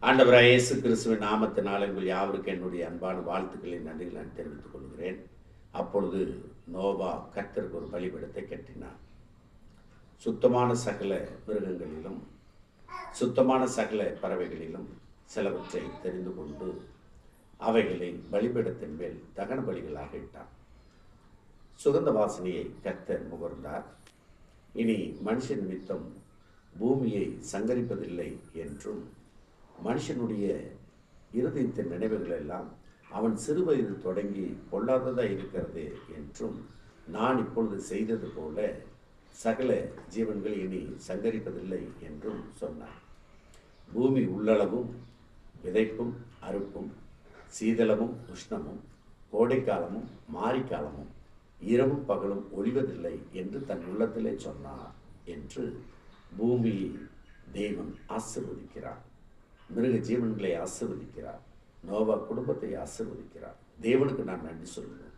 ஆண்டவராக இயேசு கிறிஸ்துவின் நாமத்தினால் உங்கள் யாவருக்கு என்னுடைய அன்பான வாழ்த்துக்களை நன்றிகளை நான் தெரிவித்துக் கொள்கிறேன். அப்பொழுது நோவா கர்த்தருக்கு ஒரு பலிபீடத்தை கட்டினார். சுத்தமான சகல மிருகங்களிலும் சுத்தமான சகல பறவைகளிலும் சிலவற்றை தெரிந்து கொண்டு அவைகளை பலிபீடத்தின் மேல் தகன பலிகளாக இட்டார். சுகந்த வாசனையை கர்த்தர் முகர்ந்தார். இனி மனுஷன் நிமித்தம் பூமியை சங்கரிப்பதில்லை என்றும், மனுஷனுடைய இருதயத்தின் நினைவுகள் எல்லாம் அவன் சிறு வயது தொடங்கி பொல்லாததாக இருக்கிறது என்றும், நான் இப்பொழுது செய்தது போல சகல ஜீவன்கள் இனி சங்கரிப்பதில்லை என்றும் சொன்னார். பூமி உள்ளளவும் விதைப்பும் அறுப்பும், சீதளமும் உஷ்ணமும், கோடைக்காலமும் மாரிக்காலமும், இரவும் பகலும் ஒழிவதில்லை என்று தன் உள்ளத்திலே சொன்னார் என்று பூமியை தேவன் ஆசீர்வதிக்கிறார். மிருக ஜீவன்களை ஆசீர்வதிக்கிறார். நோவா குடும்பத்தை ஆசீர்வதிக்கிறார். தேவனுக்கு நான் நன்றி சொல்லுவேன்.